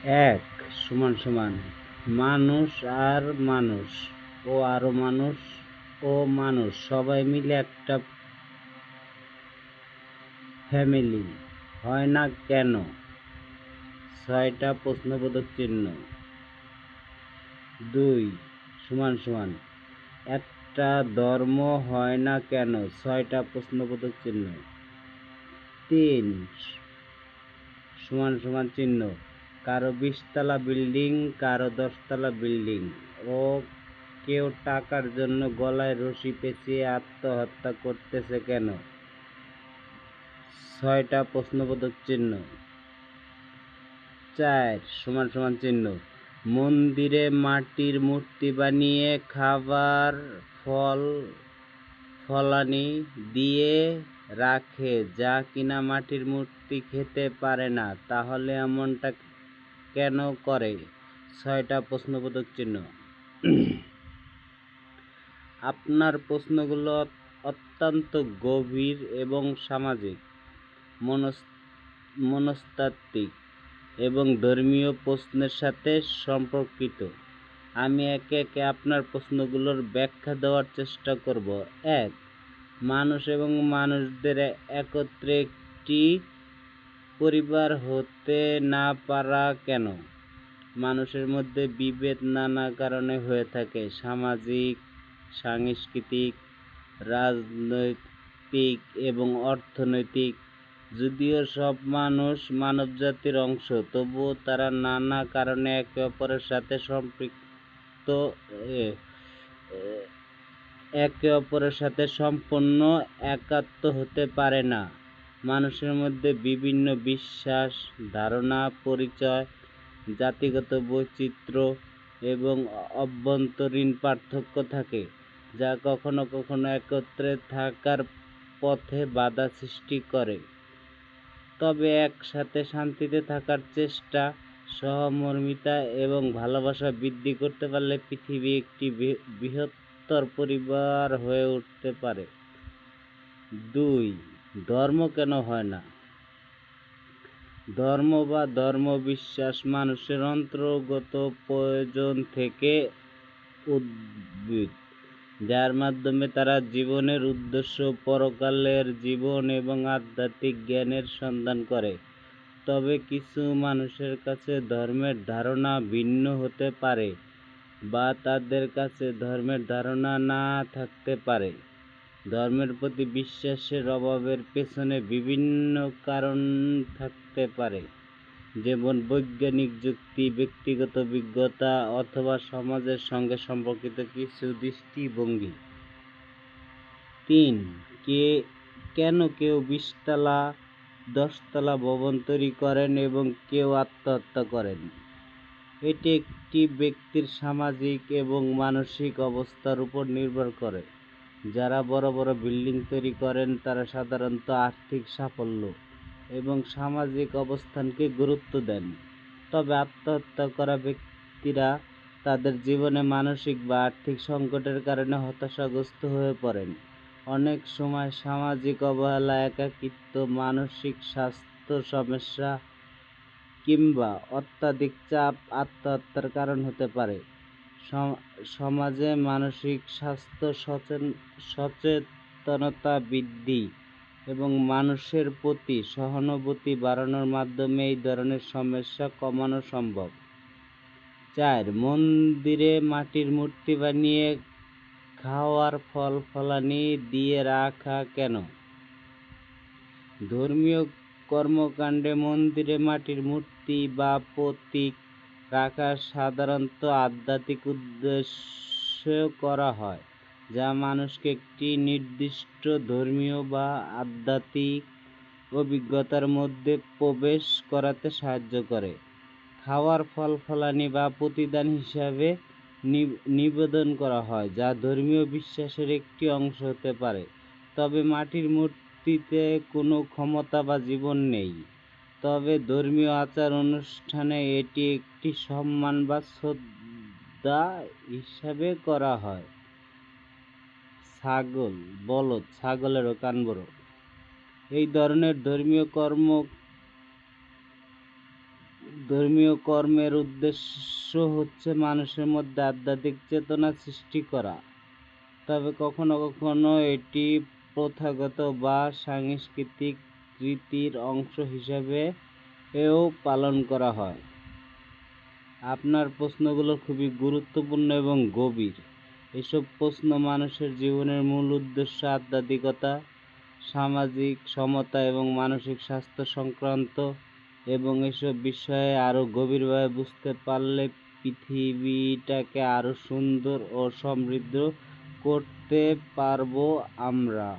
এক সমান সমান মানুষ আর মানুষ ও আরো মানুষ ও মানুষ সবাই মিলে একটা ফ্যামিলি হয় না কেন? 6টা প্রশ্নবোধক চিহ্ন। 2 সমান সমান একটা ধর্ম হয় না কেন? 6টা প্রশ্নবোধক চিহ্ন। 3 সমান সমান চিহ্ন। কারো 20 তলা বিল্ডিং, কারো 10 তলা বিল্ডিং ও কেউ টাকার জন্য গলায় রশি পেঁচিয়ে আত্মহত্যা করতেছে কেন? 6টা প্রশ্নবোধক চিহ্ন। 4 সমান সমান চিহ্ন। মন্দিরে মাটির মূর্তি বানিয়ে খাবার ফলানি দিয়ে রাখে যা কিনা মাটির মূর্তি খেতে পারে না, তাহলে এমনটা কেন করে? 6টা প্রশ্নবোধক চিহ্ন। আপনার প্রশ্নগুলো অত্যন্ত গভীর এবং সামাজিক, মনস্তাত্ত্বিক এবং ধর্মীয় প্রশ্নের সাথে সম্পর্কিত। আমি একে একে আপনার প্রশ্নগুলোর ব্যাখ্যা দেওয়ার চেষ্টা করব। 1. মানুষ এবং মানুষদের একত্রে একটি পরিবার হতে না পারা কেন? মানুষের মধ্যে বিভেদ নানা কারণে হয়ে থাকে: সামাজিক, সাংস্কৃতিক, রাজনৈতিক এবং অর্থনৈতিক। যদিও সব মানুষ মানবজাতির অংশ, তবুও তারা নানা কারণে একে অপরের সাথে সম্পূর্ণ একাত্ম হতে পারে না। মানুষের মধ্যে বিভিন্ন বিশ্বাস, ধারণা, পরিচয়, জাতিগত বৈচিত্র্য এবং অভ্যন্তরীণ পার্থক্য থাকে, যা কখনো কখনো একত্রে থাকার পথে বাধা সৃষ্টি করে। তবে একসাথে শান্তিতে থাকার চেষ্টা, সহমর্মিতা এবং ভালোবাসা বৃদ্ধি করতে পারলে পৃথিবী একটি বৃহত্তর পরিবার হয়ে উঠতে পারে। 2. ধর্ম কেন হয় না? ধর্ম বা ধর্মবিশ্বাস মানুষের অন্তর্গত প্রয়োজন থেকে উদ্ভূত, যার মাধ্যমে তারা জীবনের উদ্দেশ্য, পরকালের জীবন এবং আধ্যাত্মিক জ্ঞানের সন্ধান করে। তবে কিছু মানুষের কাছে ধর্মের ধারণা ভিন্ন হতে পারে বা তাদের কাছে ধর্মের ধারণা না থাকতে পারে। ধর্মের প্রতি বিশ্বাসের অভাবের পেছনে বিভিন্ন কারণ থাকতে পারে, যেমন বৈজ্ঞানিক যুক্তি, ব্যক্তিগত অভিজ্ঞতা অথবা সমাজের সঙ্গে সম্পর্কিত কিছু দৃষ্টিভঙ্গি। 3. কেন কেউ 20 তলা, 10 তলা ভবন তৈরি করেন এবং কেউ আত্মহত্যা করেন? এটি একটি ব্যক্তির সামাজিক এবং মানসিক অবস্থার উপর নির্ভর করে। যারা বড় বড় বিল্ডিং তৈরি করেন তারা সাধারণত আর্থিক সাফল্য এবং সামাজিক অবস্থানকে গুরুত্ব দেন। তবে আত্মহত্যা করা ব্যক্তিরা তাদের জীবনে মানসিক বা আর্থিক সংকটের কারণে হতাশাগ্রস্ত হয়ে পড়েন। অনেক সময় সামাজিক অবহেলা, একাকিত্ব, মানসিক স্বাস্থ্য সমস্যা কিংবা অত্যাধিক চাপ আত্মহত্যার কারণ হতে পারে। সমাজে মানসিক স্বাস্থ্য সচেতনতা বৃদ্ধি এবং মানুষের প্রতি সহানুভূতি বাড়ানোর মাধ্যমে এই ধরনের সমস্যা কমানো সম্ভব। 4. মন্দিরে মাটির মূর্তি বানিয়ে খাওয়ার ফলানি দিয়ে রাখা কেন? ধর্মীয় কর্মকাণ্ডে মন্দিরে মাটির মূর্তি বা প্রতীক রাখা সাধারণত আধ্যাত্মিক উদ্দেশ্যে করা হয়, যা মানুষকে একটি নির্দিষ্ট ধর্মীয় বা আধ্যাত্মিক অভিজ্ঞতার মধ্যে প্রবেশ করাতে সাহায্য করে। খাওয়ার ফলানি বা প্রতিদান হিসাবে নিবেদন করা হয়, যা ধর্মীয় বিশ্বাসের একটি অংশ হতে পারে। তবে মাটির মূর্তিতে কোনো ক্ষমতা বা জীবন নেই, তবে ধর্মীয় আচার অনুষ্ঠানে এটি একটি সম্মান বা শ্রদ্ধা হিসাবে করা হয়। ছাগলেরও কান বড়। এই ধরনের ধর্মীয় ধর্মীয় কর্মের উদ্দেশ্য হচ্ছে মানুষের মধ্যে আধ্যাত্মিক চেতনা সৃষ্টি করা, তবে কখনো কখনো এটি প্রথাগত বা সাংস্কৃতিক রীতির অংশ হিসাবে পালন করা হয়। আপনার প্রশ্নগুলো খুবই গুরুত্বপূর্ণ এবং গভীর। এসব প্রশ্ন মানুষের জীবনের মূল উদ্দেশ্য, আধ্যাত্মিকতা, সামাজিক সমতা এবং মানসিক স্বাস্থ্য সংক্রান্ত, এবং এসব বিষয়ে আরও গভীরভাবে বুঝতে পারলে পৃথিবীটাকে আরও সুন্দর ও সমৃদ্ধ করতে পারবো আমরা।